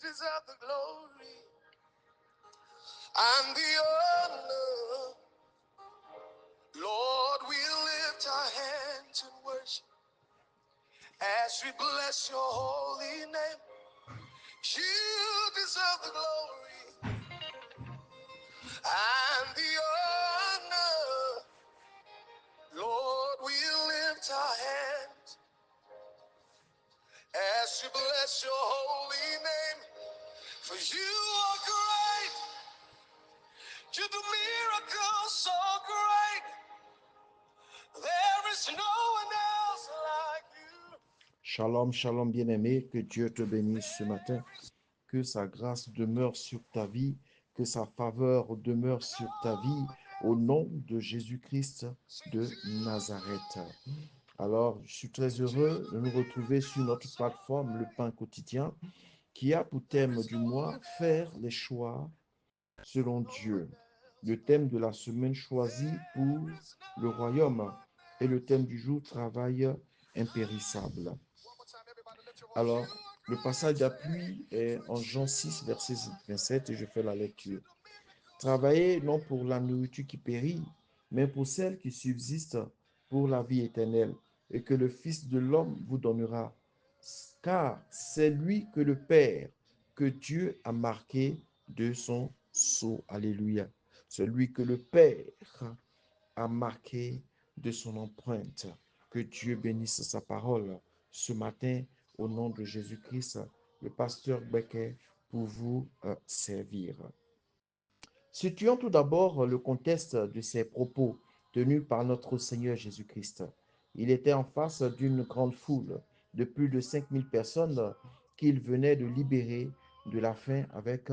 deserve the glory and the honor. Lord, we lift our hands in worship as we bless your holy name. You deserve the glory and the honor. Lord, we lift our hands as we bless your holy name. For you are great. You do miracles so great. There is no one else like you. Shalom, shalom bien-aimé, que Dieu te bénisse ce matin, que sa grâce demeure sur ta vie, que sa faveur demeure sur ta vie, au nom de Jésus-Christ de Nazareth. Alors, je suis très heureux de nous retrouver sur notre plateforme Le Pain Quotidien, qui a pour thème du mois « Faire les choix selon Dieu ». Le thème de la semaine choisi pour le royaume et le thème du jour « Travail impérissable ». Alors, le passage d'appui est en Jean 6, verset 27, et je fais la lecture. Travaillez non pour la nourriture qui périt, mais pour celle qui subsiste pour la vie éternelle, et que le Fils de l'homme vous donnera. Car c'est lui que le Père, que Dieu a marqué de son sceau. Alléluia. Celui que le Père a marqué de son empreinte. Que Dieu bénisse sa parole ce matin au nom de Jésus-Christ, le pasteur Becker, pour vous servir. Situons tout d'abord le contexte de ces propos tenus par notre Seigneur Jésus-Christ. Il était en face d'une grande foule de plus de 5000 personnes qu'il venait de libérer de la faim avec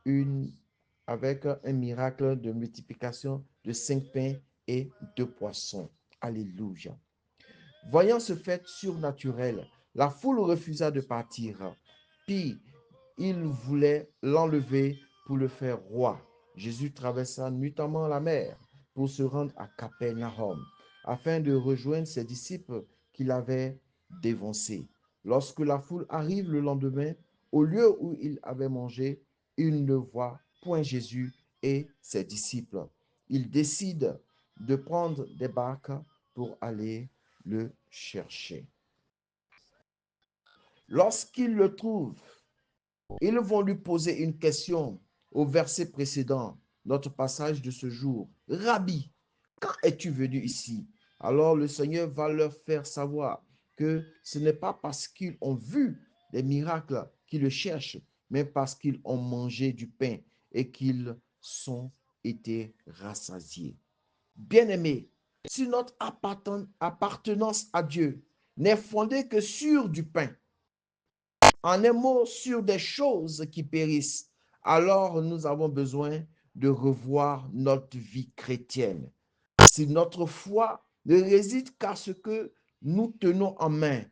un miracle de multiplication de 5 pains et 2 poissons. Alléluia. Voyant ce fait surnaturel, la foule refusa de partir. Puis, ils voulaient l'enlever pour le faire roi. Jésus traversa nuitamment la mer pour se rendre à Capernaum, afin de rejoindre ses disciples qu'il avait dévancés. Lorsque la foule arrive le lendemain, au lieu où il avait mangé, ils ne voient point Jésus et ses disciples. Ils décident de prendre des barques pour aller le chercher. Lorsqu'ils le trouvent, ils vont lui poser une question au verset précédent, notre passage de ce jour. Rabbi, quand es-tu venu ici? Alors le Seigneur va leur faire savoir que ce n'est pas parce qu'ils ont vu des miracles qu'ils le cherchent, mais parce qu'ils ont mangé du pain et qu'ils sont été rassasiés. Bien-aimés, si notre appartenance à Dieu n'est fondée que sur du pain, en un mot, sur des choses qui périssent, alors nous avons besoin de revoir notre vie chrétienne. Si notre foi ne réside qu'à ce que nous tenons en main,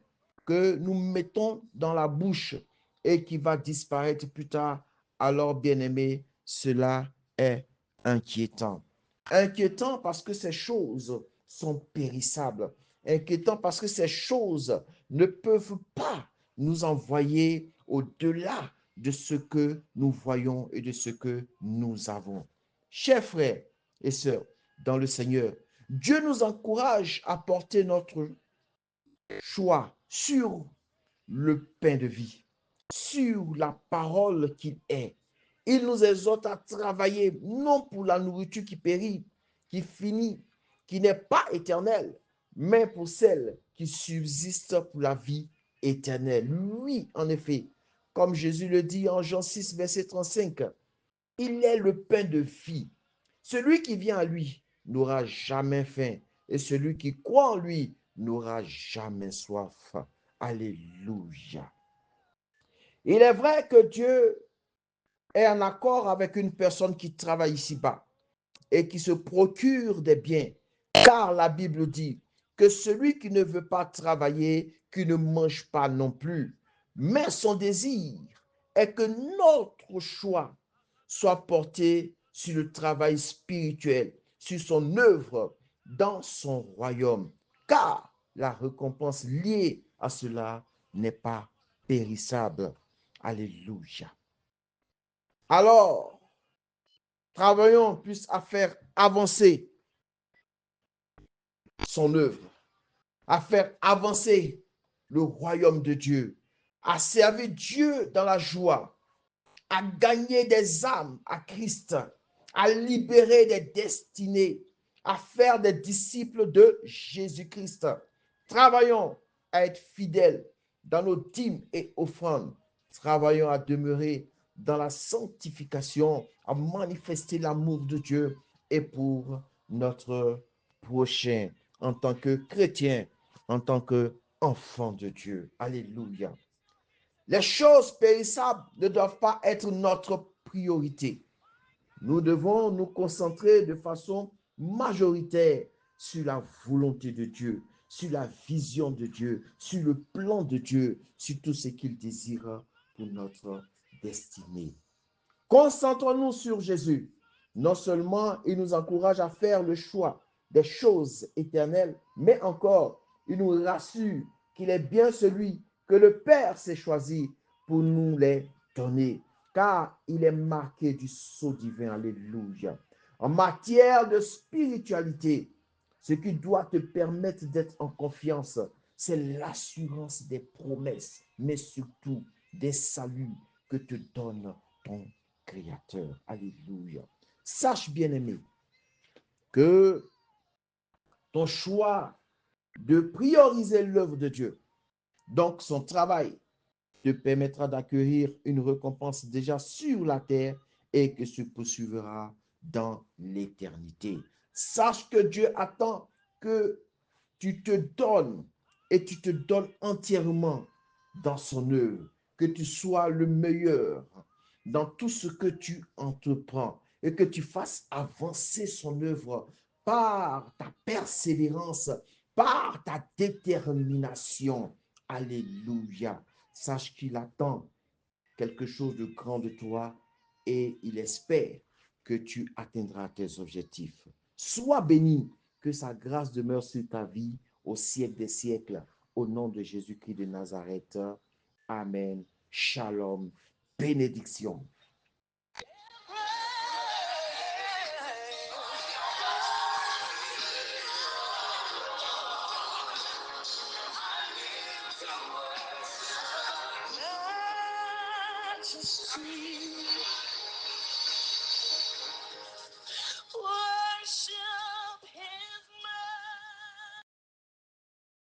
que nous mettons dans la bouche et qui va disparaître plus tard, alors, bien-aimés, cela est inquiétant. Inquiétant parce que ces choses sont périssables. Inquiétant parce que ces choses ne peuvent pas nous envoyer au-delà de ce que nous voyons et de ce que nous avons. Chers frères et sœurs dans le Seigneur, Dieu nous encourage à porter notre choix sur le pain de vie, sur la parole qu'il est. Il nous exhorte à travailler non pour la nourriture qui périt, qui finit, qui n'est pas éternelle, mais pour celle qui subsiste pour la vie éternelle. Oui, en effet, comme Jésus le dit en Jean 6, verset 35, il est le pain de vie. Celui qui vient à lui n'aura jamais faim, et celui qui croit en lui n'aura jamais soif. Alléluia. Il est vrai que Dieu est en accord avec une personne qui travaille ici-bas et qui se procure des biens, car la Bible dit que celui qui ne veut pas travailler, qui ne mange pas non plus. Mais son désir est que notre choix soit porté sur le travail spirituel, sur son œuvre dans son royaume, car la récompense liée à cela n'est pas périssable. Alléluia. Alors, travaillons plus à faire avancer son œuvre, à faire avancer le royaume de Dieu, à servir Dieu dans la joie, à gagner des âmes à Christ, à libérer des destinées, à faire des disciples de Jésus-Christ. Travaillons à être fidèles dans nos dîmes et offrandes. Travaillons à demeurer dans la sanctification, à manifester l'amour de Dieu et pour notre prochain en tant que chrétien, en tant qu'enfant de Dieu. Alléluia. Les choses périssables ne doivent pas être notre priorité. Nous devons nous concentrer de façon majoritaire sur la volonté de Dieu, sur la vision de Dieu, sur le plan de Dieu, sur tout ce qu'il désire pour notre destinée. Concentrons-nous sur Jésus. Non seulement il nous encourage à faire le choix des choses éternelles, mais encore, il nous rassure qu'il est bien celui que le Père s'est choisi pour nous les donner, car il est marqué du sceau divin. Alléluia. En matière de spiritualité, ce qui doit te permettre d'être en confiance, c'est l'assurance des promesses, mais surtout des saluts que te donne ton Créateur. Alléluia. Sache, bien-aimé, que ton choix de prioriser l'œuvre de Dieu, donc son travail, te permettra d'accueillir une récompense déjà sur la terre et que se poursuivra dans l'éternité. Sache que Dieu attend que tu te donnes et tu te donnes entièrement dans son œuvre, que tu sois le meilleur dans tout ce que tu entreprends et que tu fasses avancer son œuvre par ta persévérance, par ta détermination. Alléluia. Sache qu'il attend quelque chose de grand de toi et il espère que tu atteindras tes objectifs. Sois béni, que sa grâce demeure sur ta vie au siècle des siècles. Au nom de Jésus-Christ de Nazareth. Amen. Shalom. Bénédiction.